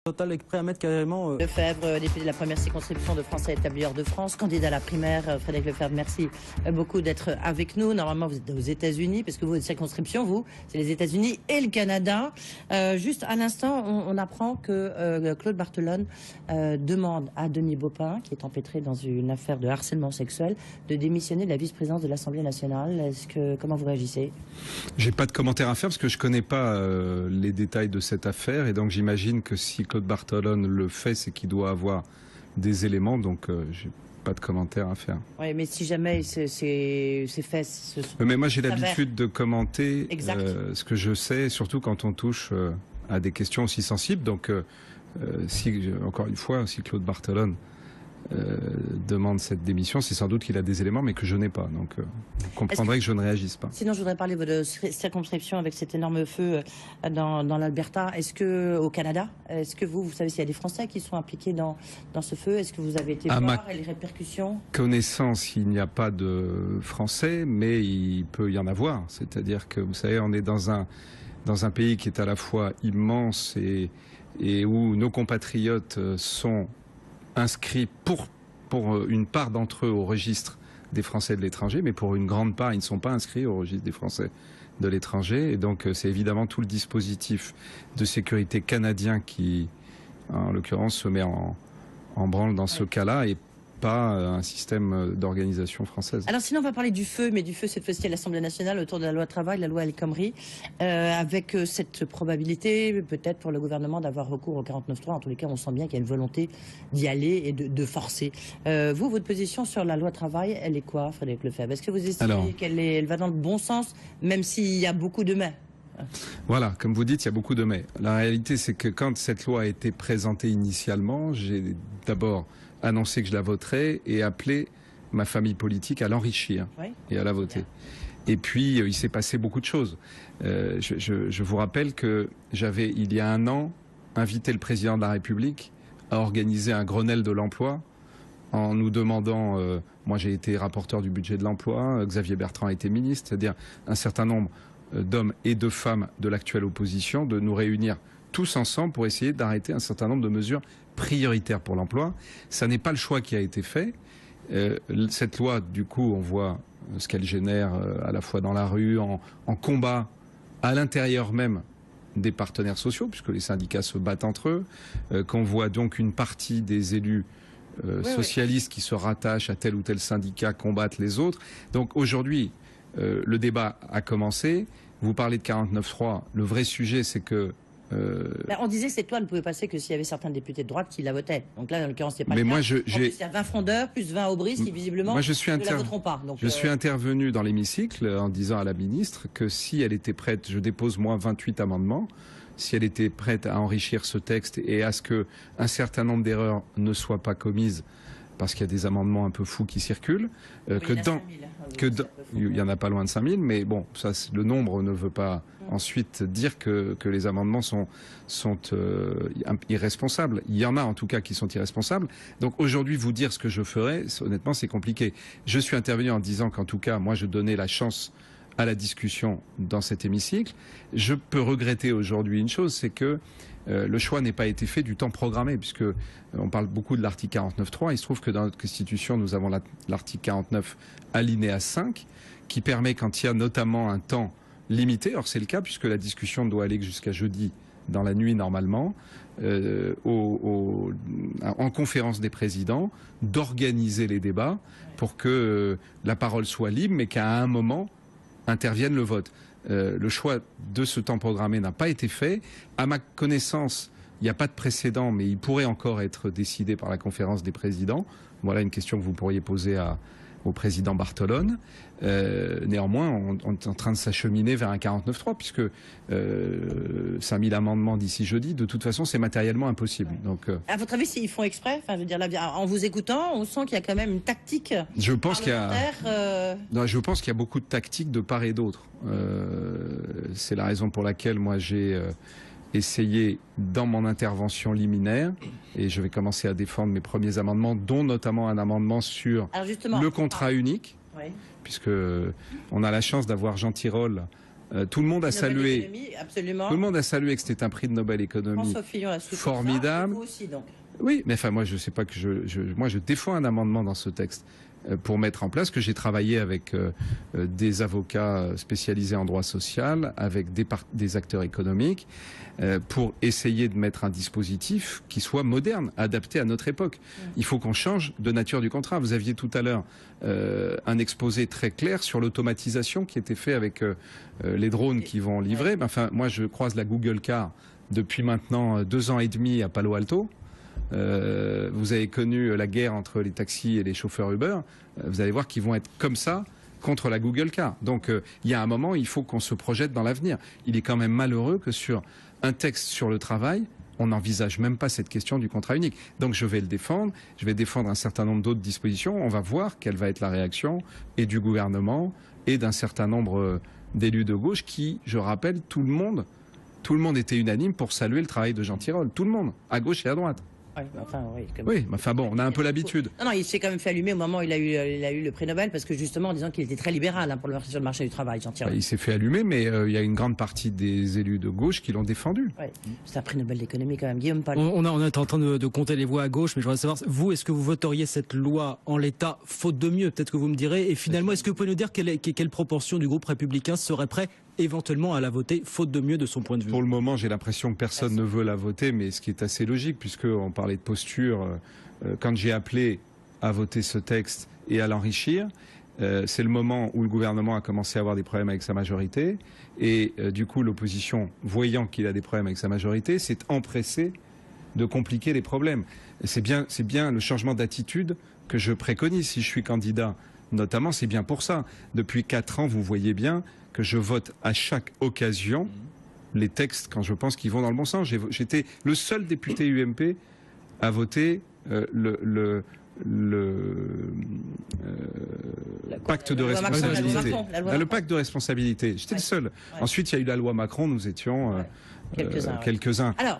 Total est prêt à mettre carrément... Lefebvre, député de la première circonscription de Français établis hors de France, candidat à la primaire. Frédéric Lefebvre, merci beaucoup d'être avec nous. Normalement, vous êtes aux États-Unis, parce que votre circonscription, vous, c'est les États-Unis et le Canada. Juste à l'instant, on apprend que Claude Barthelone demande à Denis Baupin, qui est empêtré dans une affaire de harcèlement sexuel, de démissionner de la vice-présidence de l'Assemblée nationale. Comment vous réagissez? J'ai pas de commentaire à faire parce que je connais pas les détails de cette affaire, et donc j'imagine que si Claude Barthelone le fait, c'est qu'il doit avoir des éléments, donc j'ai pas de commentaire à faire. Oui, mais si jamais c'est fait... Mais moi j'ai l'habitude de commenter ce que je sais, surtout quand on touche à des questions aussi sensibles. Donc encore une fois, si Claude Barthelone demande cette démission, c'est sans doute qu'il a des éléments, mais que je n'ai pas. Donc, vous comprendrez que je ne réagisse pas. Sinon, je voudrais parler de votre circonscription avec cet énorme feu dans l'Alberta. Est-ce que, au Canada, est-ce que vous savez s'il y a des Français qui sont impliqués dans ce feu? Est-ce que vous avez été voir les répercussions? Connaissance, il n'y a pas de Français, mais il peut y en avoir. C'est-à-dire que, vous savez, on est dans un pays qui est à la fois immense et où nos compatriotes sont inscrits pour une part d'entre eux au registre des Français de l'étranger, mais pour une grande part, ils ne sont pas inscrits au registre des Français de l'étranger. Et donc, c'est évidemment tout le dispositif de sécurité canadien qui, en l'occurrence, se met en branle dans ce cas-là, et pas un système d'organisation française. Alors sinon, on va parler du feu, mais du feu cette fois-ci à l'Assemblée nationale autour de la loi travail, la loi El Khomri, avec cette probabilité peut-être pour le gouvernement d'avoir recours au 49.3. En tous les cas, on sent bien qu'il y a une volonté d'y aller et de forcer. Vous, votre position sur la loi travail, elle est quoi, Frédéric Lefebvre? Est-ce que vous estimez qu'elle va dans le bon sens, même s'il y a beaucoup de mais? Voilà, comme vous dites, il y a beaucoup de mais. La réalité, c'est que quand cette loi a été présentée initialement, j'ai d'abord annoncé que je la voterais et appelé ma famille politique à l'enrichir et à la voter. Et puis, il s'est passé beaucoup de choses. Je vous rappelle que j'avais, il y a un an, invité le président de la République à organiser un Grenelle de l'emploi en nous demandant, moi j'ai été rapporteur du budget de l'emploi, Xavier Bertrand a été ministre, c'est-à-dire un certain nombre d'hommes et de femmes de l'actuelle opposition, de nous réunir tous ensemble pour essayer d'arrêter un certain nombre de mesures prioritaires pour l'emploi. Ça n'est pas le choix qui a été fait. Cette loi, du coup, on voit ce qu'elle génère à la fois dans la rue, en combat à l'intérieur même des partenaires sociaux, puisque les syndicats se battent entre eux, qu'on voit donc une partie des élus socialistes qui se rattachent à tel ou tel syndicat combattent les autres. Donc aujourd'hui, le débat a commencé. Vous parlez de 49.3. Le vrai sujet, c'est que on disait que cette loi ne pouvait passer que s'il y avait certains députés de droite qui la votaient. Donc là, dans l'occurrence, c'est pas le cas. En plus, il y a 20 frondeurs, plus 20 aubristes qui, visiblement, ne la voteront pas. Donc, je suis intervenu dans l'hémicycle en disant à la ministre que si elle était prête, je dépose moi 28 amendements, si elle était prête à enrichir ce texte et à ce qu'un certain nombre d'erreurs ne soient pas commises, parce qu'il y a des amendements un peu fous qui circulent, il y en a pas loin de 5000, mais bon, ça, le nombre ne veut pas ensuite dire que les amendements sont irresponsables. Il y en a en tout cas qui sont irresponsables. Donc aujourd'hui, vous dire ce que je ferai, honnêtement, c'est compliqué. Je suis intervenu en disant qu'en tout cas, moi, je donnais la chance à la discussion dans cet hémicycle. Je peux regretter aujourd'hui une chose, c'est que le choix n'ait pas été fait du temps programmé, puisque on parle beaucoup de l'article 49.3. Il se trouve que dans notre Constitution, nous avons l'article 49 alinéa 5, qui permet, quand il y a notamment un temps limité, or c'est le cas puisque la discussion doit aller jusqu'à jeudi dans la nuit normalement, en conférence des présidents, d'organiser les débats pour que la parole soit libre, mais qu'à un moment intervienne le vote. Le choix de ce temps programmé n'a pas été fait. À ma connaissance, il n'y a pas de précédent, mais il pourrait encore être décidé par la conférence des présidents. Voilà une question que vous pourriez poser au président Barthelone. Néanmoins, on est en train de s'acheminer vers un 49.3, puisque 5000 amendements d'ici jeudi, de toute façon, c'est matériellement impossible. Donc, à votre avis, s'ils font exprès, enfin, je veux dire, là, en vous écoutant, on sent qu'il y a quand même une tactique. Je pense qu'il y a beaucoup de tactiques de part et d'autre. C'est la raison pour laquelle moi j'ai essayer dans mon intervention liminaire, et je vais commencer à défendre mes premiers amendements, dont notamment un amendement sur le contrat unique, puisque on a la chance d'avoir Jean Tirole Tout le monde a salué. Absolument. Tout le monde a salué que c'était un prix de Nobel économie formidable. Vous aussi, donc. Oui, mais enfin moi je sais pas que moi je défends un amendement dans ce texte pour mettre en place, que j'ai travaillé avec des avocats spécialisés en droit social, avec des acteurs économiques, pour essayer de mettre un dispositif qui soit moderne, adapté à notre époque. Il faut qu'on change de nature du contrat. Vous aviez tout à l'heure un exposé très clair sur l'automatisation qui était fait avec les drones qui vont livrer. Enfin, moi je croise la Google Car depuis maintenant 2 ans et demi à Palo Alto. Vous avez connu la guerre entre les taxis et les chauffeurs Uber. Vous allez voir qu'ils vont être comme ça contre la Google Car. Donc il y a un moment, il faut qu'on se projette dans l'avenir. Il est quand même malheureux que sur un texte sur le travail, on n'envisage même pas cette question du contrat unique. Donc je vais le défendre. Je vais défendre un certain nombre d'autres dispositions. On va voir quelle va être la réaction et du gouvernement et d'un certain nombre d'élus de gauche qui, je rappelle, tout le monde était unanime pour saluer le travail de Jean Tirole. Tout le monde, à gauche et à droite. Oui, mais enfin bon, on a un peu l'habitude. Non, il s'est quand même fait allumer au moment où il a eu le prix Nobel, parce que justement en disant qu'il était très libéral pour le marché du travail, Jean Tirole. Il s'est fait allumer, mais il y a une grande partie des élus de gauche qui l'ont défendu. Oui. C'est un prix Nobel d'économie quand même, Guillaume Paul. On est en train de compter les voix à gauche, mais je voudrais savoir, vous, est-ce que vous voteriez cette loi en l'état, faute de mieux, peut-être que vous me direz, et finalement, est-ce que vous pouvez nous dire quelle proportion du groupe républicain serait prêt éventuellement à la voter, faute de mieux de son point de vue? Pour le moment, j'ai l'impression que personne ne veut la voter, mais ce qui est assez logique, puisqu'on parlait de posture. Quand j'ai appelé à voter ce texte et à l'enrichir, c'est le moment où le gouvernement a commencé à avoir des problèmes avec sa majorité, et du coup, l'opposition, voyant qu'il a des problèmes avec sa majorité, s'est empressée de compliquer les problèmes. C'est bien le changement d'attitude que je préconise si je suis candidat. Notamment, c'est bien pour ça. Depuis 4 ans, vous voyez bien que je vote à chaque occasion les textes quand je pense qu'ils vont dans le bon sens. J'étais le seul député UMP à voter le pacte de responsabilité. Le pacte de responsabilité. J'étais le seul. Ouais. Ensuite, il y a eu la loi Macron. Nous étions quelques-uns. Alors,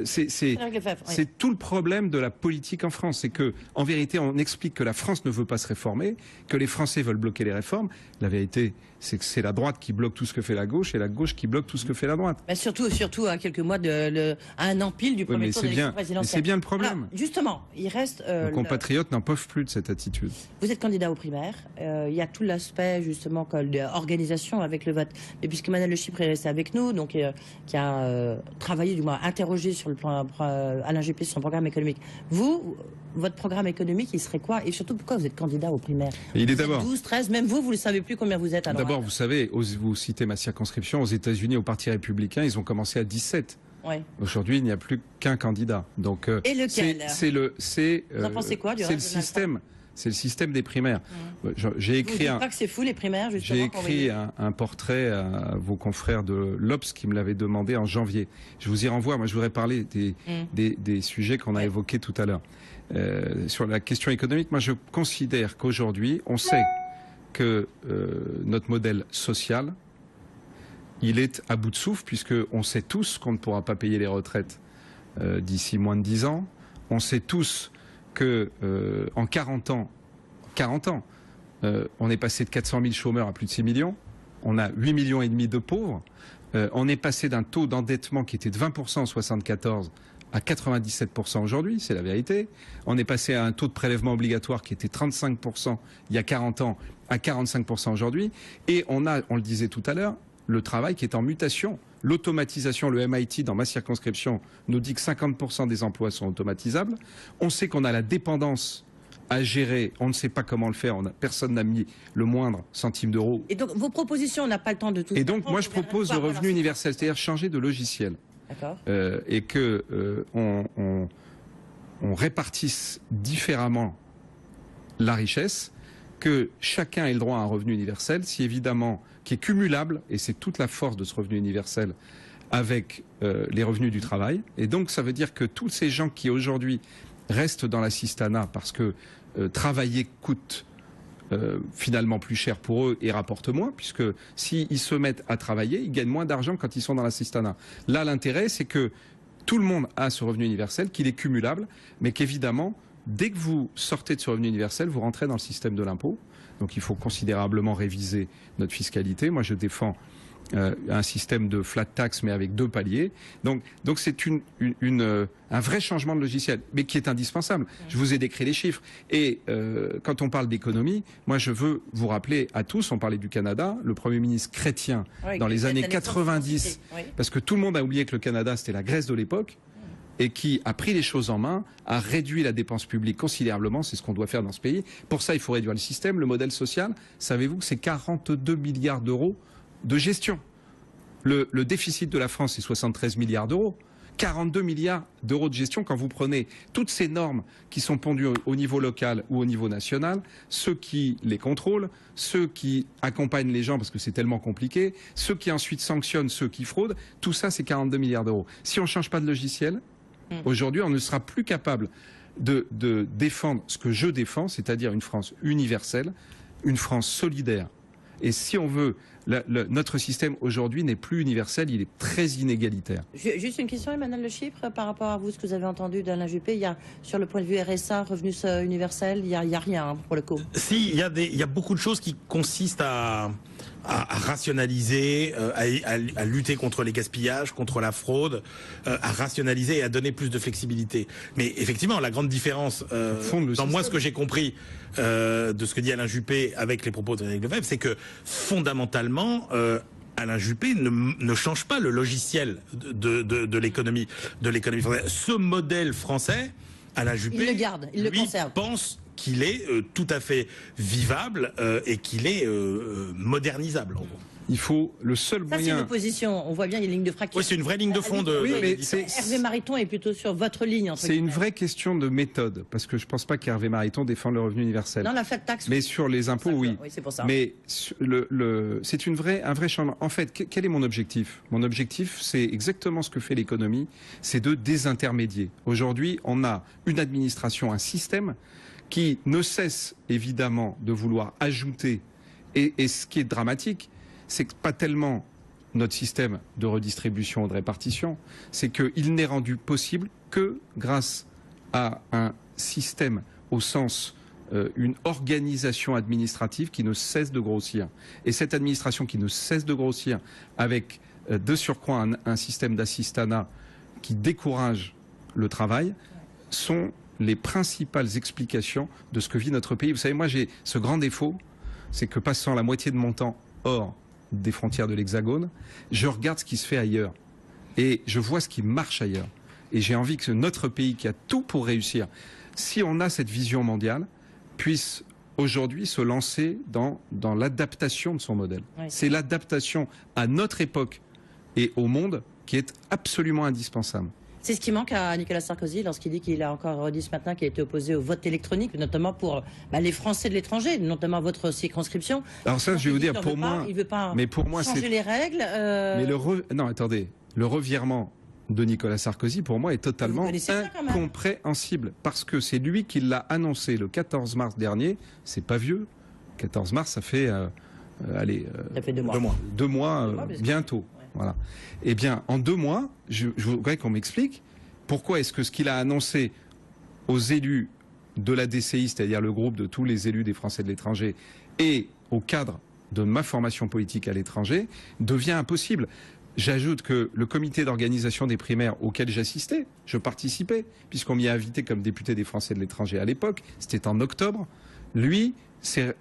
c'est tout le problème de la politique en France. C'est que, en vérité, on explique que la France ne veut pas se réformer, que les Français veulent bloquer les réformes. La vérité, c'est que c'est la droite qui bloque tout ce que fait la gauche et la gauche qui bloque tout ce que fait la droite. Bah surtout à quelques mois à un an pile du premier tour de l'élection présidentielle. C'est bien le problème. Alors, justement, il reste... Nos compatriotes n'en peuvent plus de cette attitude. Vous êtes candidat aux primaires. Il y a tout l'aspect, justement, d'organisation avec le vote. Et puisque Manel Le Chypre est resté avec nous, donc qui a travaillé, du moins interrogé sur le plan Alain Juppé sur son programme économique. Vous, votre programme économique, il serait quoi? Et surtout, pourquoi vous êtes candidat aux primaires? Il est d'abord 12, 13, même vous ne savez plus combien vous êtes. D'abord, vous savez, vous citez ma circonscription, aux États-Unis, au Parti républicain, ils ont commencé à 17. Ouais. Aujourd'hui, il n'y a plus qu'un candidat. Donc, et lequel? Vous en pensez quoi, c'est le système. C'est le système des primaires. J'ai écrit pas que c'est fou les primaires, justement. J'ai écrit un portrait à vos confrères de l'Obs qui me l'avaient demandé en janvier. Je vous y renvoie. Moi, je voudrais parler des sujets qu'on a évoqués tout à l'heure. Sur la question économique, moi, je considère qu'aujourd'hui, on sait que notre modèle social, il est à bout de souffle, puisqu'on sait tous qu'on ne pourra pas payer les retraites d'ici moins de 10 ans. On sait tous que en 40 ans, on est passé de 400 000 chômeurs à plus de 6 millions. On a 8,5 millions de pauvres. On est passé d'un taux d'endettement qui était de 20% en 1974 à 97% aujourd'hui, c'est la vérité. On est passé à un taux de prélèvement obligatoire qui était 35% il y a 40 ans à 45% aujourd'hui. Et on le disait tout à l'heure, le travail qui est en mutation. L'automatisation, le MIT dans ma circonscription nous dit que 50% des emplois sont automatisables. On sait qu'on a la dépendance à gérer, on ne sait pas comment le faire, personne n'a mis le moindre centime d'euro. Et donc vos propositions, on n'a pas le temps de tout. Et donc moi je propose le revenu universel, c'est-à-dire changer de logiciel. D'accord. Et que on répartisse différemment la richesse, que chacun ait le droit à un revenu universel, si évidemment qui est cumulable, et c'est toute la force de ce revenu universel, avec les revenus du travail. Et donc ça veut dire que tous ces gens qui aujourd'hui restent dans l'assistanat parce que travailler coûte finalement plus cher pour eux et rapporte moins, puisque s'ils se mettent à travailler, ils gagnent moins d'argent quand ils sont dans l'assistanat. Là, l'intérêt, c'est que tout le monde a ce revenu universel, qu'il est cumulable, mais qu'évidemment, dès que vous sortez de ce revenu universel, vous rentrez dans le système de l'impôt. Donc il faut considérablement réviser notre fiscalité. Moi, je défends un système de flat tax mais avec 2 paliers. Donc c'est un vrai changement de logiciel, mais qui est indispensable. Je vous ai décrit les chiffres. Et quand on parle d'économie, moi je veux vous rappeler à tous, on parlait du Canada, le Premier ministre Chrétien dans les années 90, parce que tout le monde a oublié que le Canada c'était la Grèce de l'époque, et qui a pris les choses en main, a réduit la dépense publique considérablement, c'est ce qu'on doit faire dans ce pays. Pour ça, il faut réduire le système, le modèle social. Savez-vous que c'est 42 milliards d'euros de gestion. Le déficit de la France, c'est 73 milliards d'euros. 42 milliards d'euros de gestion quand vous prenez toutes ces normes qui sont pondues au niveau local ou au niveau national, ceux qui les contrôlent, ceux qui accompagnent les gens parce que c'est tellement compliqué, ceux qui ensuite sanctionnent ceux qui fraudent, tout ça c'est 42 milliards d'euros. Si on ne change pas de logiciel, aujourd'hui on ne sera plus capable de défendre ce que je défends, c'est-à-dire une France universelle, une France solidaire. Et si on veut, notre système aujourd'hui n'est plus universel, il est très inégalitaire. Juste une question, Emmanuel Le Chypre, par rapport à vous, ce que vous avez entendu d'Alain Juppé, il y a, sur le point de vue RSA, revenu universel, il y a rien hein, pour le coup. Si, il y a beaucoup de choses qui consistent à rationaliser, à lutter contre les gaspillages, contre la fraude, à rationaliser et à donner plus de flexibilité. Mais effectivement, la grande différence, dans moi, ce que j'ai compris de ce que dit Alain Juppé avec les propos de Frédéric Lefebvre, c'est que fondamentalement, Alain Juppé ne change pas le logiciel de l'économie française. Ce modèle français, Alain Juppé, il le garde, il le conserve. Pense qu'il est tout à fait vivable et qu'il est modernisable. En gros. Il faut le seul moyen. Ça c'est une opposition. On voit bien il y a une ligne de fracture. Oui, c'est une vraie ligne de fond de. Oui, mais Hervé Mariton est plutôt sur votre ligne. C'est une vraie question de méthode parce que je pense pas qu'Hervé Mariton défende le revenu universel. Non, la flat tax. Mais sur les impôts, oui. Oui, c'est pour ça. Mais c'est un vrai changement. En fait, quel est mon objectif? Mon objectif, c'est exactement ce que fait l'économie, c'est de désintermédier. Aujourd'hui, on a une administration, un système qui ne cesse évidemment de vouloir ajouter. Et ce qui est dramatique, c'est que pas tellement notre système de redistribution ou de répartition, c'est qu'il n'est rendu possible que grâce à un système au sens une organisation administrative qui ne cesse de grossir. Et cette administration qui ne cesse de grossir avec de surcroît un système d'assistanat qui décourage le travail sont les principales explications de ce que vit notre pays. Vous savez, moi j'ai ce grand défaut, c'est que passant la moitié de mon temps hors des frontières de l'Hexagone, je regarde ce qui se fait ailleurs et je vois ce qui marche ailleurs. Et j'ai envie que notre pays qui a tout pour réussir, si on a cette vision mondiale, puisse aujourd'hui se lancer dans l'adaptation de son modèle. Oui. C'est l'adaptation à notre époque et au monde qui est absolument indispensable. C'est ce qui manque à Nicolas Sarkozy lorsqu'il dit qu'il a encore redit ce matin qu'il était opposé au vote électronique, notamment pour les Français de l'étranger, notamment votre circonscription. Alors ça, je vais vous dire, pour moi, il veut pas mais pour moi, changer les règles. Mais non, attendez, le revirement de Nicolas Sarkozy, pour moi, est totalement incompréhensible, parce que c'est lui qui l'a annoncé le 14 mars dernier. C'est pas vieux. 14 mars, ça fait, ça fait 2 mois. 2 mois, bientôt. Voilà. Eh bien, en 2 mois, je voudrais qu'on m'explique pourquoi est-ce que ce qu'il a annoncé aux élus de la DCI, c'est-à-dire le groupe de tous les élus des Français de l'étranger, et au cadre de ma formation politique à l'étranger, devient impossible. J'ajoute que le comité d'organisation des primaires auquel j'assistais, je participais, puisqu'on m'y a invité comme député des Français de l'étranger à l'époque, c'était en octobre, lui, c'est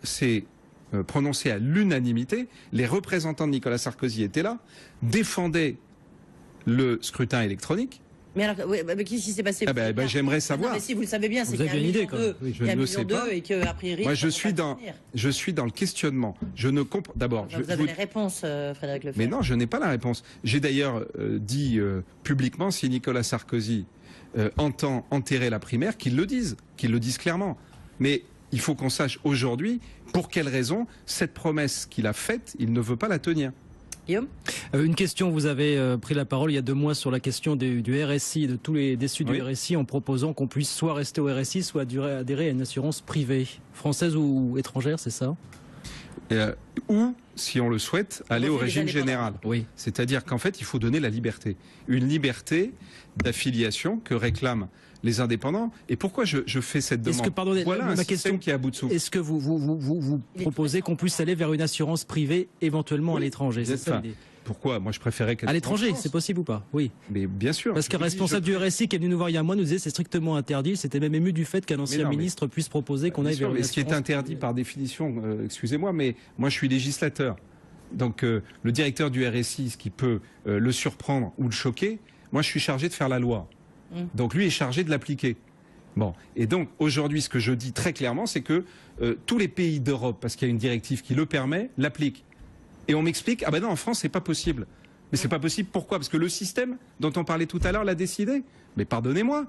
prononcé à l'unanimité, les représentants de Nicolas Sarkozy étaient là, défendaient le scrutin électronique. Mais alors, qu'est-ce qui s'est passé? J'aimerais savoir. Non, mais si vous le savez bien, c'est qu'il y a une idée, je ne le sais pas. Et que, a priori, moi, je suis dans le questionnement. Je ne comprends. D'abord, vous avez les réponses, Frédéric Lefebvre. Mais non, je n'ai pas la réponse. J'ai d'ailleurs dit publiquement, si Nicolas Sarkozy entend enterrer la primaire, qu'il le dise clairement. Mais il faut qu'on sache aujourd'hui pour quelle raison cette promesse qu'il a faite, il ne veut pas la tenir. Guillaume, une question, vous avez pris la parole il y a 2 mois sur la question du RSI, de tous les déçus du RSI, en proposant qu'on puisse soit rester au RSI, soit adhérer à une assurance privée, française ou étrangère, c'est ça? Ou, si on le souhaite, aller au régime général. Oui. C'est-à-dire qu'en fait, il faut donner la liberté. Une liberté d'affiliation que réclament les indépendants. Et pourquoi je fais cette demande? Voilà un système qui est à bout de souffle. Est-ce que vous proposez qu'on puisse aller vers une assurance privée éventuellement à l'étranger? C'est ça l'idée. Pourquoi? Moi, je préférais qu'elle à soit l'étranger, en France. c'est possible ou pas? Oui. Mais bien sûr. Parce qu'un responsable du RSI qui est venu nous voir il y a un mois nous disait c'est strictement interdit. Il s'était même ému du fait qu'un ancien ministre puisse proposer qu'on aille vers une mais ce qui est interdit par définition, excusez-moi, mais moi je suis législateur. Donc le directeur du RSI, ce qui peut le surprendre ou le choquer, moi je suis chargé de faire la loi. Donc lui est chargé de l'appliquer. Bon, et donc aujourd'hui ce que je dis très clairement, c'est que tous les pays d'Europe, parce qu'il y a une directive qui le permet, l'appliquent. Et on m'explique, ah ben non, en France c'est pas possible. Mais c'est pas possible, pourquoi? Parce que le système dont on parlait tout à l'heure l'a décidé. Mais pardonnez-moi,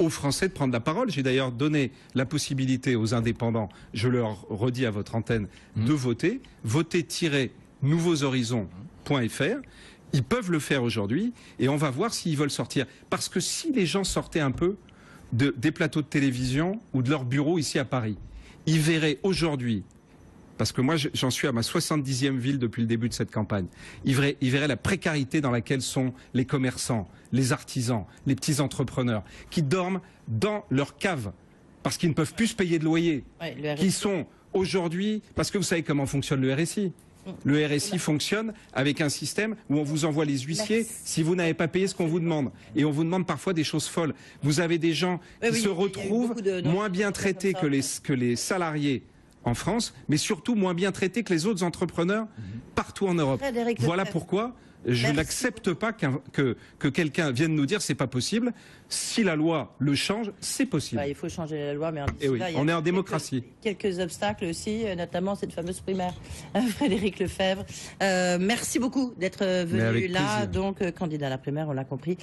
aux Français de prendre la parole. J'ai d'ailleurs donné la possibilité aux indépendants, je leur redis à votre antenne, de voter. Voter-nouveauxhorizons.fr. Ils peuvent le faire aujourd'hui et on va voir s'ils veulent sortir. Parce que si les gens sortaient un peu des plateaux de télévision ou de leur bureau ici à Paris, ils verraient aujourd'hui, parce que moi j'en suis à ma 70e ville depuis le début de cette campagne, ils verraient la précarité dans laquelle sont les commerçants, les artisans, les petits entrepreneurs, qui dorment dans leur cave parce qu'ils ne peuvent plus se payer de loyer, qui sont aujourd'hui, parce que vous savez comment fonctionne le RSI. Le RSI fonctionne avec un système où on vous envoie les huissiers si vous n'avez pas payé ce qu'on vous demande. Et on vous demande parfois des choses folles. Vous avez des gens qui se retrouvent moins bien traités que les salariés en France, mais surtout moins bien traités que les autres entrepreneurs partout en Europe. Voilà pourquoi je n'accepte pas que quelqu'un vienne nous dire c'est pas possible. Si la loi le change, c'est possible. Il faut changer la loi, mais on est en démocratie. Quelques obstacles aussi, notamment cette fameuse primaire. Frédéric Lefebvre, merci beaucoup d'être venu là, donc candidat à la primaire, on l'a compris.